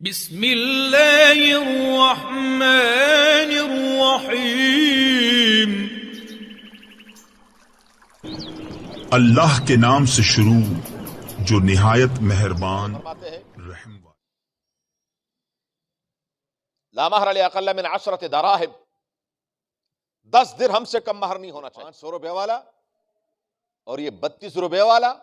بسم اللہ الرحمن الرحیم۔ اللہ کے نام سے شروع جو نہایت مہربان رحم والا۔ لا مہر لأقل من 10 دراہم، 10 درہم سے کم مہر نہیں ہونا چاہیے۔ 500 روپے والا اور یہ 32 روپے والا،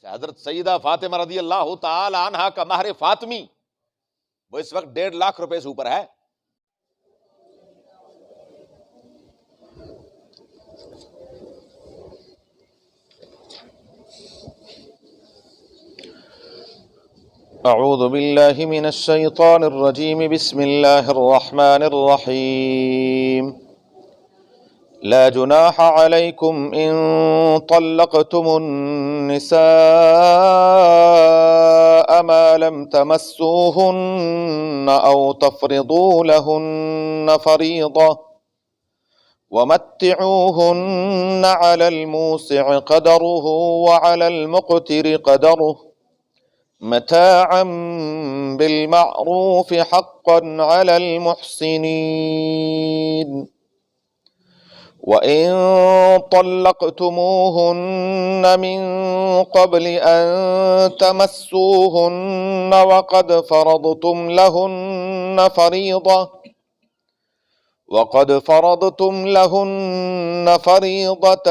حضرت سیدہ فاطمہ رضی اللہ تعالی عنہا کا مہر فاطمی وہ اس وقت 1.5 لاکھ روپے سے اوپر ہے۔ اعوذ باللہ من الشیطان الرجیم، بسم اللہ الرحمن الرحیم۔ لا جناح علیکم ان طلقتم النساء ما لم تمسوهن او تفرضوا لهن فريضة ومتعوهن على الموسع قدره وعلى المقتر قدره متاعا بالمعروف حقا على المحسنين۔ وَإِن طَلَّقْتُمُوهُنَّ مِن قَبْلِ أَن تَمَسُّوهُنَّ وَقَدْ فَرَضْتُمْ لَهُنَّ فَرِيضَةً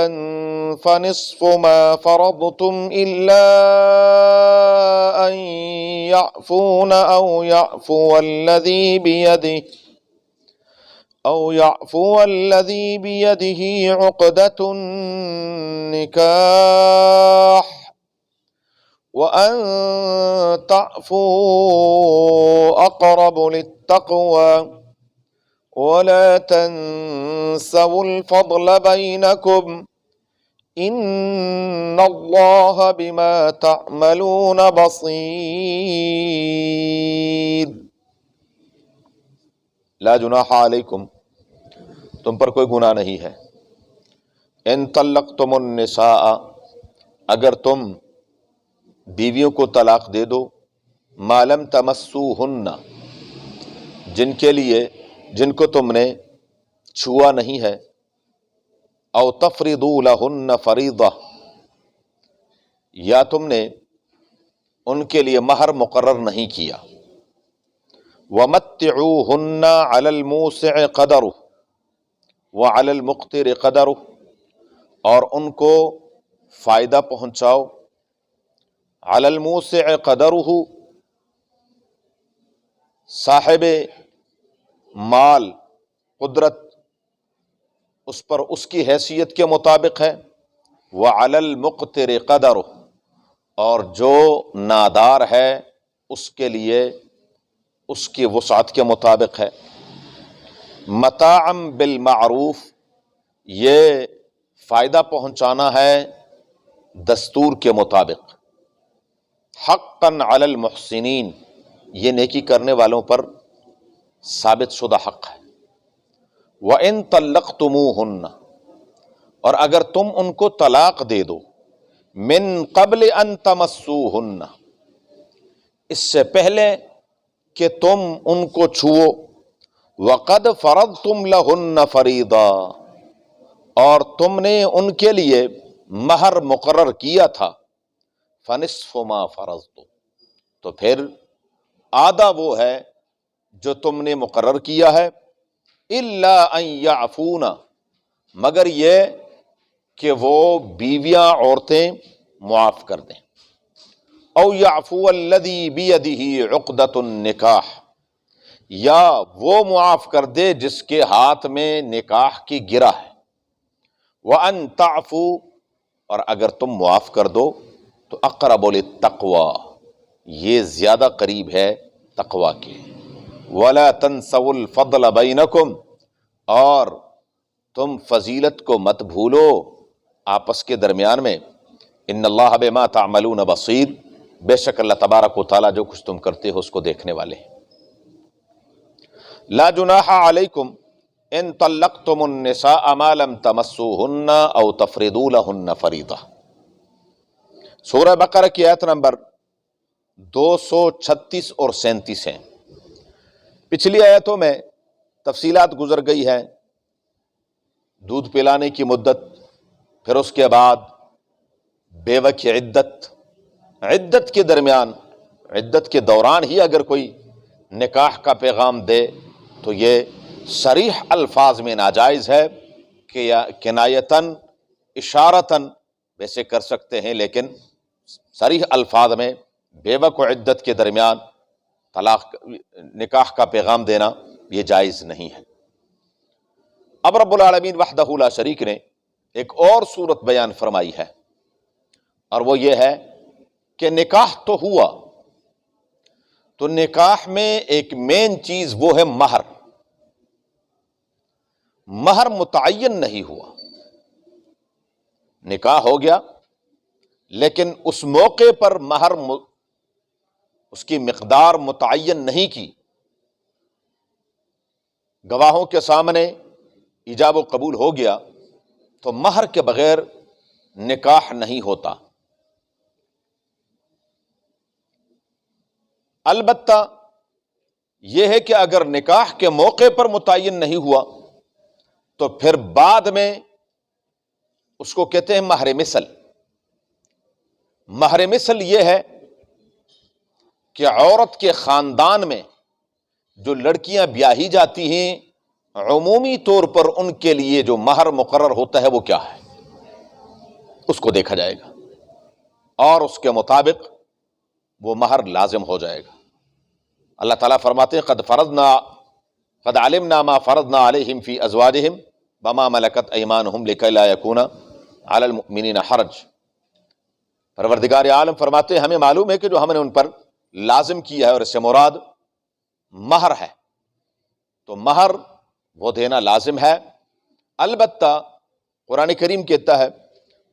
فَنِصْفُ مَا فَرَضْتُمْ إِلَّا أَن يَعْفُونَ أَوْ يعفو الذي بيده عقدة النكاح وأن تعفوا أقرب للتقوى ولا تنسوا الفضل بينكم إن الله بما تعملون بصير۔ لا جناح علیکم، تم پر کوئی گناہ نہیں ہے۔ ان طلقتم النساء، اگر تم بیویوں کو طلاق دے دو، ما لم تمسوہن، جن کو تم نے چھوا نہیں ہے، او تفرضوا لہن فریضہ، یا تم نے ان کے لیے مہر مقرر نہیں کیا۔ وَمَتِّعُوهُنَّ عَلَى الْمُوسِعِ قَدَرُهُ وَعَلَى الْمُقْتِرِ قَدَرُهُ، اور ان کو فائدہ پہنچاؤ۔ عَلَى الْمُوسِعِ قَدَرُهُ، صاحب مال قدرت اس پر اس کی حیثیت کے مطابق ہے۔ وَعَلَى الْمُقْتِرِ قَدَرُهُ، اور جو نادار ہے اس کے لیے اس کی وسعت کے مطابق ہے۔ متاعا بالمعروف، یہ فائدہ پہنچانا ہے دستور کے مطابق۔ حقا علی المحسنین، یہ نیکی کرنے والوں پر ثابت شدہ حق ہے۔ وَإِن طَلَّقْتُمُوهُنَّ، اور اگر تم ان کو طلاق دے دو، من قبل ان تمسوهن، اس سے پہلے کہ تم ان کو چھو، وقد فرضتم لہن فریضہ، اور تم نے ان کے لیے مہر مقرر کیا تھا، فنصف ما فرضتم، تو پھر آدھا وہ ہے جو تم نے مقرر کیا ہے۔ الا ان یعفون، مگر یہ کہ وہ بیویاں عورتیں معاف کر دیں۔ او یعفو الذی بیدہ عقدۃ النکاح، یا وہ معاف کر دے جس کے ہاتھ میں نکاح کی گرہ ہے۔ وَأَن تَعْفُوا، اور اگر تم معاف کر دو تو اقرب للتقوی، یہ زیادہ قریب ہے تقوی کے۔ وَلَا تَنْسَوُا الْفَضْلَ بَيْنَكُمْ، اور تم فضیلت کو مت بھولو آپس کے درمیان میں۔ ان اللہ بما تعملون بصیر، بے شک اللہ تبارک و تعالیٰ جو کچھ تم کرتے ہو اس کو دیکھنے والے ہیں۔ لا جناح علیکم ان طلقتم النساء ما لم تمسوهن او تفرضوا لهن فریضہ۔ سورہ بقرہ کی آیت نمبر 236 اور 37 ہیں۔ پچھلی آیتوں میں تفصیلات گزر گئی ہے، دودھ پلانے کی مدت، پھر اس کے بعد بیوہ کی عدت کے درمیان، عدت کے دوران ہی اگر کوئی نکاح کا پیغام دے تو یہ صریح الفاظ میں ناجائز ہے کہ یا کنایتاً اشارتاً ویسے کر سکتے ہیں، لیکن صریح الفاظ میں بیوہ کو عدت کے درمیان نکاح کا پیغام دینا یہ جائز نہیں ہے۔ اب رب العالمین وحدہ لا شریک نے ایک اور صورت بیان فرمائی ہے، اور وہ یہ ہے کہ نکاح تو ہوا، تو نکاح میں ایک مین چیز وہ ہے مہر۔ مہر متعین نہیں ہوا، نکاح ہو گیا لیکن اس موقع پر مہر اس کی مقدار متعین نہیں کی، گواہوں کے سامنے ایجاب و قبول ہو گیا، تو مہر کے بغیر نکاح نہیں ہوتا۔ البتہ یہ ہے کہ اگر نکاح کے موقع پر متعین نہیں ہوا تو پھر بعد میں اس کو کہتے ہیں مہر مثل۔ مہر مثل یہ ہے کہ عورت کے خاندان میں جو لڑکیاں بیاہی جاتی ہیں، عمومی طور پر ان کے لیے جو مہر مقرر ہوتا ہے وہ کیا ہے، اس کو دیکھا جائے گا اور اس کے مطابق وہ مہر لازم ہو جائے گا۔ اللہ تعالیٰ فرماتے ہیں قد علمنا ما فرضنا علیہم فی ازواجہم وما ملکت ایمانہم لکی لا یکون علی المؤمنین حرج۔ پروردگار عالم فرماتے ہیں ہمیں معلوم ہے کہ جو ہم نے ان پر لازم کیا ہے، اور اس سے مراد مہر ہے، تو مہر وہ دینا لازم ہے۔ البتہ قرآن کریم کہتا ہے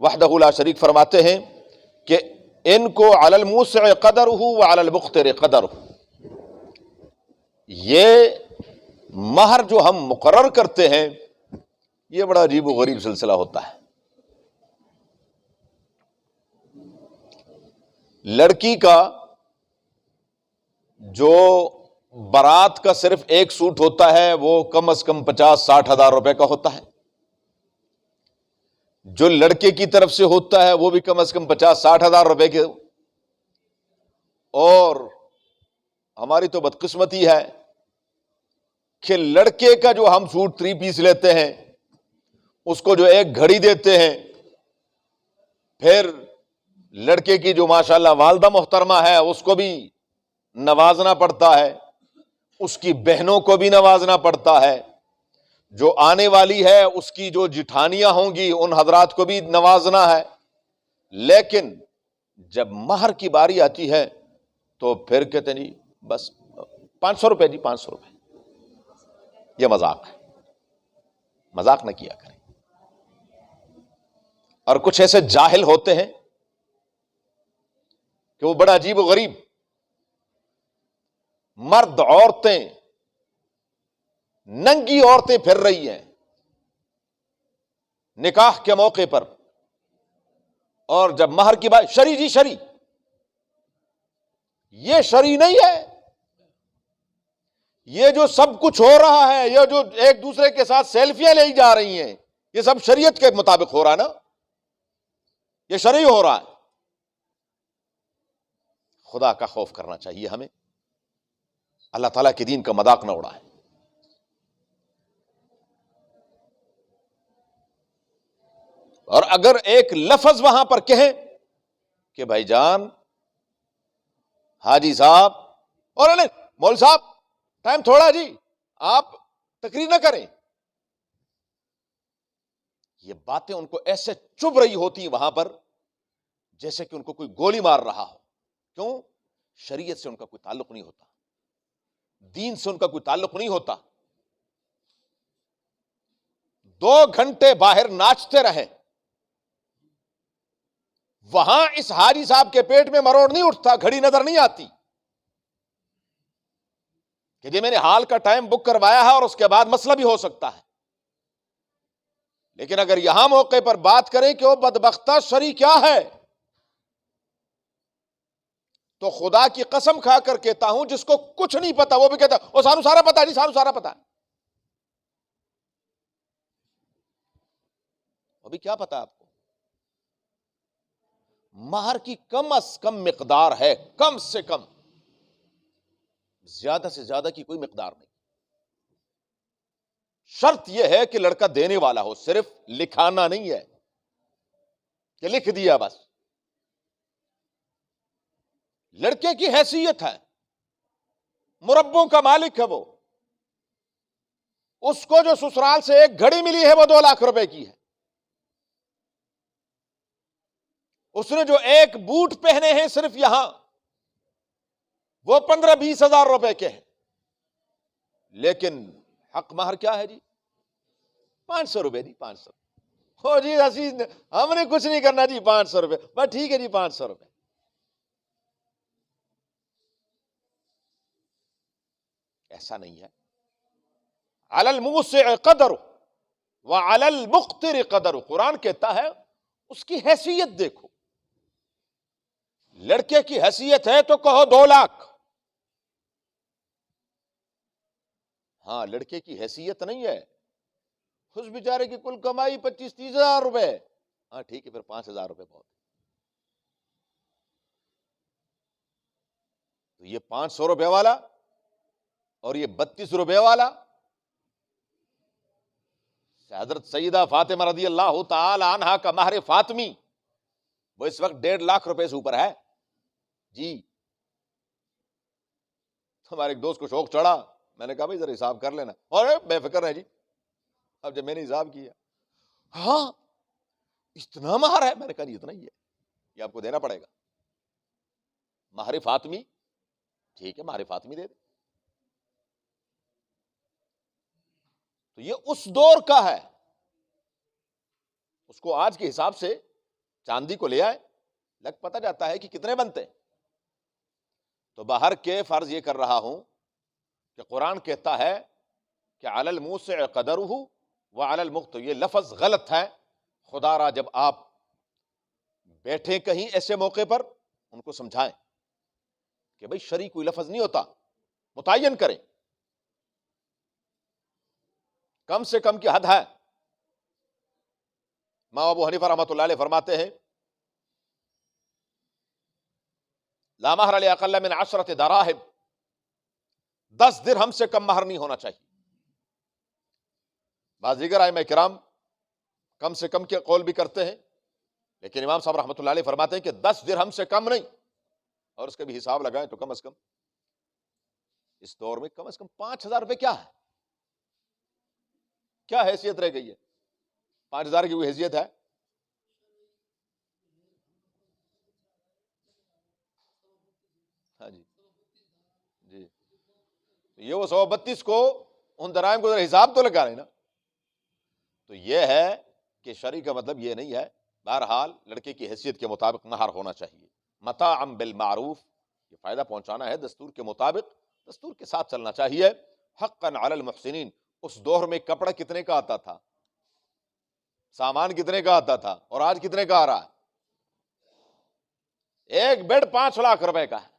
وحدہ لا شریک فرماتے ہیں کہ ان کو علی الموسع قدرہ وعلی المقتر قدرہ، یہ مہر جو ہم مقرر کرتے ہیں یہ بڑا عجیب و غریب سلسلہ ہوتا ہے۔ لڑکی کا جو بارات کا صرف ایک سوٹ ہوتا ہے وہ کم از کم 50-60 ہزار روپے کا ہوتا ہے، جو لڑکے کی طرف سے ہوتا ہے وہ بھی کم از کم 50-60 ہزار روپے کے۔ اور ہماری تو بدقسمتی ہے کہ لڑکے کا جو ہم سوٹ 3 پیس لیتے ہیں اس کو جو ایک گھڑی دیتے ہیں، پھر لڑکے کی جو ماشاءاللہ والدہ محترمہ ہے اس کو بھی نوازنا پڑتا ہے، اس کی بہنوں کو بھی نوازنا پڑتا ہے، جو آنے والی ہے اس کی جو جٹھانیاں ہوں گی ان حضرات کو بھی نوازنا ہے۔ لیکن جب مہر کی باری آتی ہے تو پھر کہتے ہیں جی بس 500 روپے، جی 500 روپے۔ یہ مذاق ہے، مذاق نہ کیا کریں۔ اور کچھ ایسے جاہل ہوتے ہیں کہ وہ بڑا عجیب و غریب، مرد عورتیں، ننگی عورتیں پھر رہی ہیں نکاح کے موقع پر، اور جب مہر کی بات شرعی، جی شرعی، یہ شرعی نہیں ہے۔ یہ جو سب کچھ ہو رہا ہے، یہ جو ایک دوسرے کے ساتھ سیلفیاں لی جا رہی ہیں، یہ سب شریعت کے مطابق ہو رہا ہے نا، یہ شرعی ہو رہا ہے۔ خدا کا خوف کرنا چاہیے ہمیں، اللہ تعالیٰ کے دین کا مذاق نہ اڑائیں۔ اور اگر ایک لفظ وہاں پر کہیں کہ بھائی جان، حاجی صاحب، اور مول صاحب ٹائم تھوڑا جی، آپ تقریر نہ کریں، یہ باتیں ان کو ایسے چبھ رہی ہوتی وہاں پر جیسے کہ ان کو کوئی گولی مار رہا ہو۔ کیوں؟ شریعت سے ان کا کوئی تعلق نہیں ہوتا، دین سے ان کا کوئی تعلق نہیں ہوتا۔ 2 گھنٹے باہر ناچتے رہے، وہاں اس حاجی صاحب کے پیٹ میں مروڑ نہیں اٹھتا، گھڑی نظر نہیں آتی کہ جی میں نے حال کا ٹائم بک کروایا ہے اور اس کے بعد مسئلہ بھی ہو سکتا ہے۔ لیکن اگر یہاں موقع پر بات کریں کہ وہ بدبختہ شرع کیا ہے، تو خدا کی قسم کھا کر کہتا ہوں جس کو کچھ نہیں پتا وہ بھی کہتا او سانو سارا پتا جی، سانو سارا پتا. ابھی کیا پتا آپ کو؟ مہر کی کم از کم مقدار ہے، کم سے کم، زیادہ سے زیادہ کی کوئی مقدار نہیں. شرط یہ ہے کہ لڑکا دینے والا ہو، صرف لکھانا نہیں ہے کہ لکھ دیا بس. لڑکے کی حیثیت ہے، مربوں کا مالک ہے وہ. اس کو جو سسرال سے ایک گھڑی ملی ہے وہ 2 لاکھ روپے کی ہے. اس نے جو ایک بوٹ پہنے ہیں صرف یہاں وہ 15-20 ہزار روپے کے ہیں. لیکن حق مہر کیا ہے جی؟ 500 روپے جی، 500. ہو جی حسین ہم نے کچھ نہیں کرنا جی، 500 روپے بس ٹھیک ہے جی، 500 روپے. ایسا نہیں ہے. علی الموسع قدر وعلی المقتر قدر. قرآن کہتا ہے اس کی حیثیت دیکھو. لڑکے کی حیثیت ہے تو کہو 2 لاکھ. ہاں لڑکے کی حیثیت نہیں ہے، اس بیچارے کی کل کمائی 25-30 ہزار روپے، ہاں ٹھیک ہے پھر 5,000 روپے بہت. تو یہ 500 روپے والا اور یہ 32 روپے والا. حضرت سیدہ فاطمہ رضی اللہ تعالی عنہا کا مہر فاطمی وہ اس وقت 1.5 لاکھ روپے سے اوپر ہے جی. ہمارے ایک دوست کو شوق چڑھا، میں نے کہا بھائی ذرا حساب کر لینا، اور بے فکر ہے جی. اب جب میں نے حساب کیا، ہاں اتنا مہر ہے، میں نے کہا نہیں اتنا ہی ہے، یہ آپ کو دینا پڑے گا. مہر فاطمی ٹھیک ہے، مہر فاطمی دے دے. تو یہ اس دور کا ہے. اس کو آج کے حساب سے چاندی کو لے آئے لگ پتہ جاتا ہے کہ کتنے بنتے. تو باہر کے فرض یہ کر رہا ہوں کہ قرآن کہتا ہے کہ علی الموسع قدرہ وعلی المقتر. یہ لفظ غلط ہے. خدا را جب آپ بیٹھے کہیں ایسے موقع پر ان کو سمجھائیں کہ بھئی شرعی کوئی لفظ نہیں ہوتا، متعین کریں، کم سے کم کی حد ہے. امام ابو حنیفہ رحمۃ اللہ علیہ فرماتے ہیں لا مہر لاقل من 10 دراہم. 10 درہم سے کم مہر نہیں ہونا چاہیے. بعض دیگر ائمہ کرام کم سے کم کے قول بھی کرتے ہیں، لیکن امام صاحب رحمۃ اللہ علیہ فرماتے ہیں کہ 10 درہم سے کم نہیں. اور اس کا بھی حساب لگائیں تو کم از کم اس دور میں کم از کم 5,000 روپے کیا ہے، کیا حیثیت رہ گئی ہے؟ 5,000 کی کوئی حیثیت ہے؟ ہاں جی جی. یہ وہ 132 کو ان درائم کو ذرا حساب تو لگا رہے نا. تو یہ ہے کہ شرع کا مطلب یہ نہیں ہے. بہرحال لڑکے کی حیثیت کے مطابق مہر ہونا چاہیے. متاعا بالمعروف، یہ فائدہ پہنچانا ہے دستور کے مطابق، دستور کے ساتھ چلنا چاہیے. حقا علی المحسنین. اس دور میں کپڑا کتنے کا آتا تھا، سامان کتنے کا آتا تھا، اور آج کتنے کا آ رہا ہے؟ ایک بیڈ 5 لاکھ روپے کا ہے.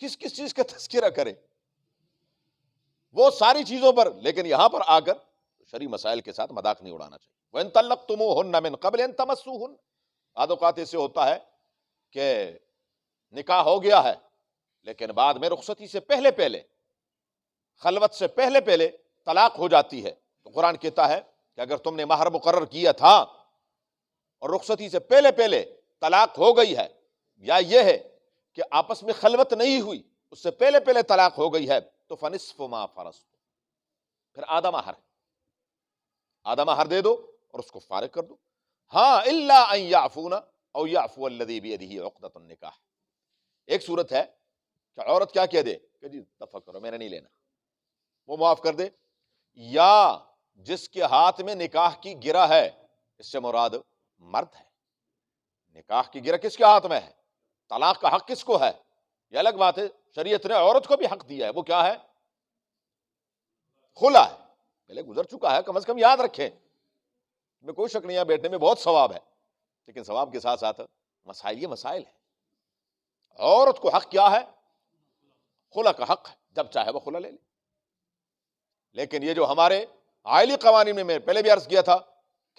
کس کس چیز کا تذکرہ کرے وہ ساری چیزوں پر. لیکن یہاں پر آ کر شرعی مسائل کے ساتھ مذاق نہیں اڑانا چاہیے. وَإِن طَلَّقْتُمُوهُنَّ مِن قَبْلِ أَن تَمَسُّوهُنَّ. بعض اوقات ایسے ہوتا ہے کہ نکاح ہو گیا ہے لیکن بعد میں رخصتی سے پہلے پہلے، خلوت سے پہلے پہلے طلاق ہو جاتی ہے. تو قرآن کہتا ہے کہ اگر تم نے مہر مقرر کیا تھا اور رخصتی سے پہلے پہلے طلاق ہو گئی ہے، یا یہ ہے کہ آپس میں خلوت نہیں ہوئی، اس سے پہلے پہلے طلاق ہو گئی ہے، تو فنصف ما فرضتم. پھر آدھا مہر، آدھا مہر دے دو اور اس کو فارغ کر دو. ہاں الا ان یعفون او یعفو الذی بیدہ عقدۃ النکاح. ایک صورت ہے کہ عورت کیا کہہ دے کہ جی دفع کرو، میں نے نہیں لینا، وہ معاف کر دے. یا جس کے ہاتھ میں نکاح کی گرہ ہے، اس سے مراد مرد ہے. نکاح کی گرہ کس کے ہاتھ میں ہے؟ طلاق کا حق کس کو ہے؟ یہ الگ بات ہے. شریعت نے عورت کو بھی حق دیا ہے. وہ کیا ہے؟ خلا ہے. پہلے گزر چکا ہے، کم از کم یاد رکھیں. میں کوئی شک نہیں ہے، بیٹھنے میں بہت ثواب ہے، لیکن ثواب کے ساتھ ساتھ مسائل یہ مسائل ہے. عورت کو حق کیا ہے؟ خلا کا حق ہے، جب چاہے وہ خلا لے لے. لیکن یہ جو ہمارے آئلی قوانین میں پہلے بھی عرض کیا تھا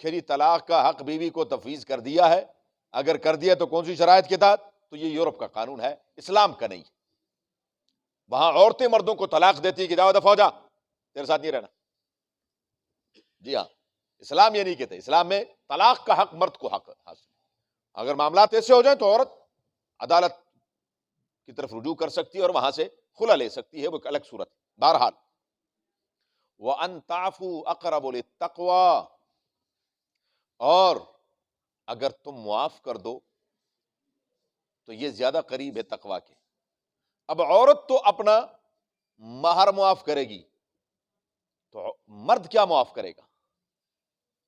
کہ جی طلاق کا حق بیوی کو تفویض کر دیا ہے. اگر کر دیا تو کون سی شرائط کے تحت؟ تو یہ یورپ کا قانون ہے، اسلام کا نہیں. وہاں عورتیں مردوں کو طلاق دیتی کہ جاؤ دفع ہو جا، تیرے ساتھ نہیں رہنا. جی ہاں، اسلام یہ نہیں کہتے. اسلام میں طلاق کا حق مرد کو حق حاصل. اگر معاملات ایسے ہو جائیں تو عورت عدالت کی طرف رجوع کر سکتی ہے اور وہاں سے خلا لے سکتی ہے، وہ ایک الگ صورت ہے. بہرحال وَأَن تَعْفُوا أَقْرَبُ لِلتَّقْوَىٰ، اور اگر تم معاف کر دو تو یہ زیادہ قریب ہے تقویٰ کے. اب عورت تو اپنا مہر معاف کرے گی، تو مرد کیا معاف کرے گا؟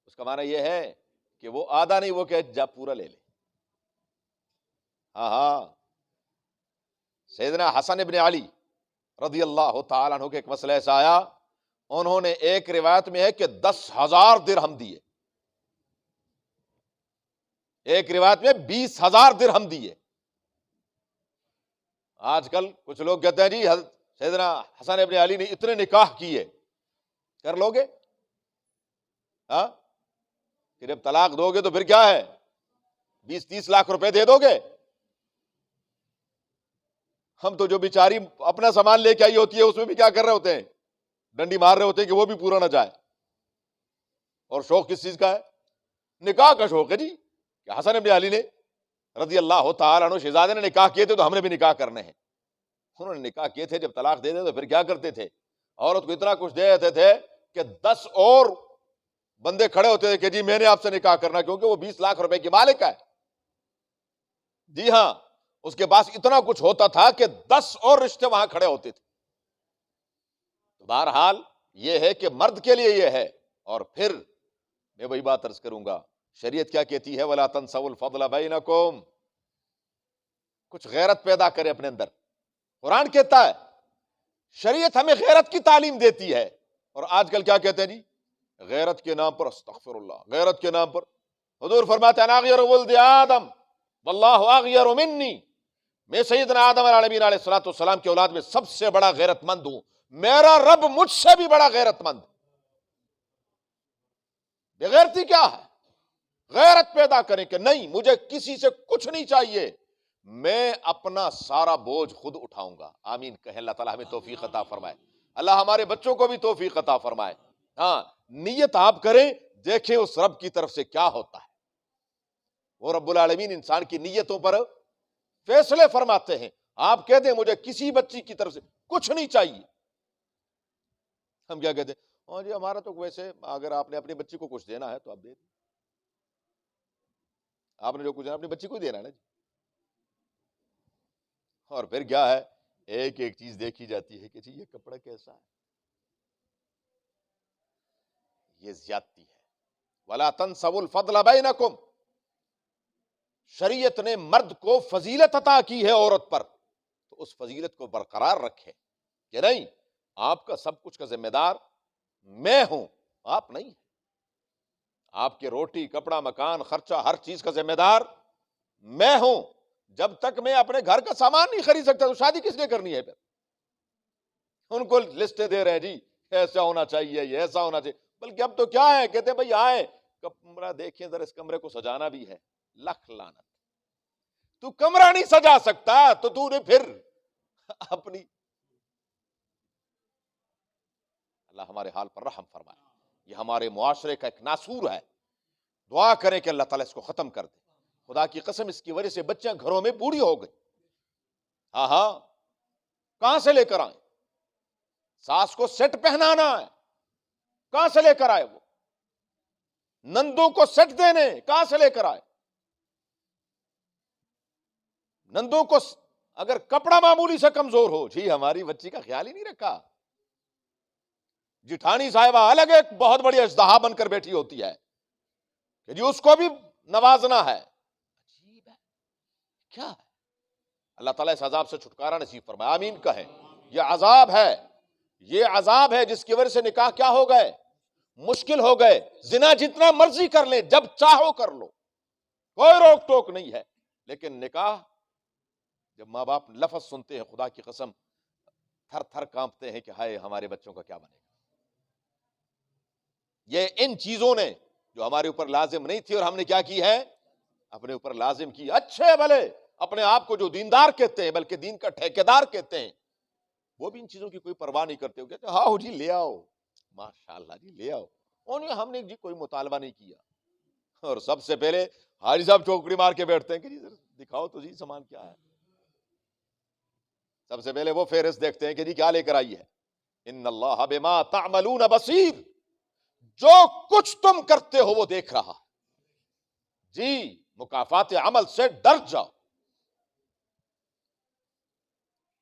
اس کا معنی یہ ہے کہ وہ آدھا نہیں، وہ کہ جا پورا لے لے. ہاں، سیدنا حسن ابن علی رضی اللہ تعالیٰ عنہ کے ایک مسئلہ ایسا آیا، انہوں نے ایک روایت میں ہے کہ 10,000 درہم دیے، ایک روایت میں 20,000 درہم دیے. آج کل کچھ لوگ کہتے ہیں جی سیدنا حسن ابن علی نے اتنے نکاح کیے، کر لو گے؟ ہاں، کہ جب طلاق دو گے تو پھر کیا ہے، 20-30 لاکھ روپے دے دو گے؟ ہم تو جو بیچاری اپنا سامان لے کے آئی ہوتی ہے اس میں بھی کیا کر رہے ہوتے ہیں، ڈنڈی مار رہے ہوتے ہیں کہ وہ بھی پورا نہ جائے. اور شوق کس چیز کا ہے؟ نکاح کا شوق ہے جی. کہ حسن ابن علی نے رضی اللہ تعالیٰ عنہ شہزادے نے نکاح کیے تھے تو ہم نے بھی نکاح کرنے ہیں. انہوں نے نکاح کیے تھے، جب طلاق دے دے تو پھر کیا کرتے تھے؟ عورت کو اتنا کچھ دے دیتے تھے کہ 10 اور بندے کھڑے ہوتے تھے کہ جی میں نے آپ سے نکاح کرنا، کیونکہ وہ 20 لاکھ روپے کی مالک ہے. جی ہاں، اس کے پاس اتنا کچھ ہوتا تھا کہ 10 اور رشتے وہاں کھڑے ہوتے تھے. بہرحال یہ ہے کہ مرد کے لیے یہ ہے. اور پھر میں وہی بات عرض کروں گا، شریعت کیا کہتی ہے؟ وَلَا تَنْسَوُا الْفَضْلَ بَيْنَكُمْ. کچھ غیرت پیدا کرے اپنے اندر. قرآن کہتا ہے، شریعت ہمیں غیرت کی تعلیم دیتی ہے. اور آج کل کیا کہتے ہیں جی؟ غیرت کے نام پر، استغفر اللہ، غیرت کے نام پر. حضور فرماتے ہیں انا اغیر ولد آدم واللہ اغیر منی، میں سیدنا آدم العالمین علیہ الصلوۃ والسلام کی اولاد میں سب سے بڑا غیرت مند ہوں، میرا رب مجھ سے بھی بڑا غیرت مند. بے غیرتی کیا ہے؟ غیرت پیدا کریں کہ نہیں، مجھے کسی سے کچھ نہیں چاہیے، میں اپنا سارا بوجھ خود اٹھاؤں گا. آمین کہیں. اللہ تعالیٰ ہمیں توفیق عطا فرمائے، اللہ ہمارے بچوں کو بھی توفیق عطا فرمائے. ہاں، نیت آپ کریں، دیکھیں اس رب کی طرف سے کیا ہوتا ہے. وہ رب العالمین انسان کی نیتوں پر فیصلے فرماتے ہیں. آپ کہہ دیں مجھے کسی بچی کی طرف سے کچھ نہیں چاہیے، ہم کیا کہتے ہیں؟ ہاں جی ہمارا تو ویسے، اگر آپ نے اپنی بچی کو کچھ دینا ہے تو آپ دے دیں. آپ نے جو کچھ اپنی بچی کو دینا ہے نا جی. اور پھر کیا ہے، ایک ایک چیز دیکھی جاتی ہے کہ جی یہ کپڑا کیسا ہے. یہ زیادتی ہے. وَلَا تَنْسَوُا الْفَضْلَ بَيْنَكُمْ. شریعت نے مرد کو فضیلت عطا کی ہے عورت پر، تو اس فضیلت کو برقرار رکھے کہ نہیں، آپ کا سب کچھ کا ذمہ دار میں ہوں، آپ نہیں ہیں. آپ کے روٹی کپڑا مکان خرچہ ہر چیز کا ذمہ دار میں ہوں. جب تک میں اپنے گھر کا سامان نہیں خرید سکتا تو شادی کس نے کرنی ہے؟ پھر ان کو لسٹیں دے رہے ہیں جی ایسا ہونا چاہیے، یہ ایسا ہونا چاہیے. بلکہ اب تو کیا ہے، کہتے ہیں بھائی آئے کمرہ دیکھیں ذرا، اس کمرے کو سجانا بھی ہے. لکھ لعنت، تو کمرہ نہیں سجا سکتا تو تو نے پھر اپنی. اللہ ہمارے حال پر رحم فرمائے. یہ ہمارے معاشرے کا ایک ناسور ہے. دعا کریں کہ اللہ تعالیٰ اس کو ختم کر دے. خدا کی قسم اس کی وجہ سے بچیاں گھروں میں بوڑھی ہو گئی. ہاں، کہاں سے لے کر آئیں؟ ساس کو سیٹ پہنانا ہے، کہاں سے لے کر آئے؟ وہ نندوں کو سیٹ دینے کہاں سے لے کر آئے؟ نندوں کو اگر کپڑا معمولی سے کمزور ہو، جی ہماری بچی کا خیال ہی نہیں رکھا. جٹھانی صاحبہ الگ ایک بہت بڑی اژدہا بن کر بیٹھی ہوتی ہے کہ جی اس کو بھی نوازنا ہے. عجیب ہے، کیا ہے؟ اللہ تعالیٰ اس عذاب سے چھٹکارا نصیب فرمائے. آمین کہیں. یہ عذاب ہے، یہ عذاب ہے جس کی وجہ سے نکاح کیا ہو گئے؟ مشکل ہو گئے. زنا جتنا مرضی کر لیں، جب چاہو کر لو، کوئی روک ٹوک نہیں ہے. لیکن نکاح جب ماں باپ لفظ سنتے ہیں خدا کی قسم تھر تھر کانپتے ہیں کہ ہائے ہمارے بچوں کا کیا بنے گا. یہ ان چیزوں نے جو ہمارے اوپر لازم نہیں تھی اور ہم نے کیا کی ہے اپنے اوپر لازم کی. اچھے بھلے اپنے آپ کو جو دیندار کہتے ہیں بلکہ دین کا ٹھیکیدار کہتے ہیں وہ بھی ان چیزوں کی کوئی پرواہ نہیں کرتے. کہتے ہیں ہاں جی لے آؤ ماشاءاللہ جی لے آؤ. اور ہم نے جی کوئی مطالبہ نہیں کیا. اور سب سے پہلے حاجی صاحب چوکڑی مار کے بیٹھتے ہیں کہ جی دکھاؤ تو جی سامان کیا ہے. سب سے پہلے وہ فہرست دیکھتے ہیں کہ جی کیا لے کر آئی ہے. ان اللہ بما تعملون بصیر, جو کچھ تم کرتے ہو وہ دیکھ رہا. جی مکافات عمل سے ڈر جاؤ.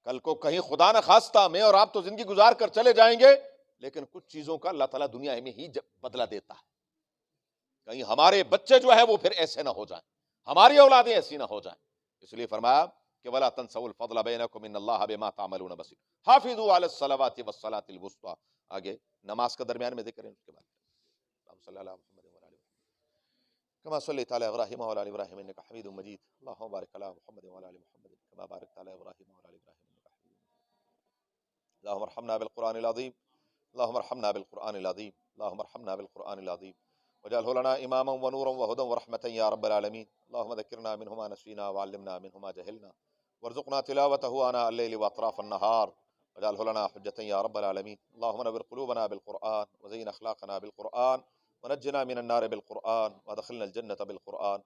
کل کو کہیں خدا نہ خواستہ میں اور آپ تو زندگی گزار کر چلے جائیں گے, لیکن کچھ چیزوں کا اللہ تعالیٰ دنیا میں ہی بدلہ دیتا ہے. کہیں ہمارے بچے جو ہے وہ پھر ایسے نہ ہو جائیں, ہماری اولادیں ایسی نہ ہو جائیں. اس لیے فرمایا کہ ولا تنسوا الفضل بینکم ان اللہ بما تعملون بصیر. حافظوا علی الصلوات والصلاۃ الوسطی. آگے نماز کا درمیان میں ذکر ہے. اس کے بعد اللهم صل علی محمد وعلی آل محمد كما صليت على ابراهيم وعلى ال ابراهيم انك حميد مجيد. اللهم بارك على محمد وعلى ال محمد كما باركت على ابراهيم وعلى ال ابراهيم انك حميد مجيد. اللهم ارحمنا بالقران العظيم, اللهم ارحمنا بالقران العظيم, اللهم ارحمنا بالقران العظيم واجعله لنا اماما ونورا وهدى ورحمة يا رب العالمين. اللهم ذكرنا منه ما نسينا وعلمنا منه ما جهلنا وارزقنا تلاوته آناء الليل واطراف النهار واجعله لنا حجة يا رب العالمين. اللهم نور قلوبنا بالقرآن وزين اخلاقنا بالقرآن ونجنا من النار بالقرآن وادخلنا الجنة بالقرآن.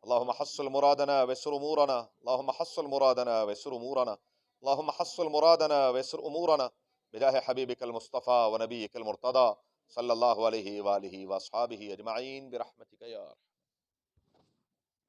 اللهم حصل مرادنا ويسر امورنا, اللهم حصل مرادنا ويسر امورنا, اللهم حصل مرادنا ويسر امورنا بجاه حبيبك المصطفى ونبيك المرتضى صلی اللہ علیہ وآلہ واصحابہ اجمعین برحمتک یا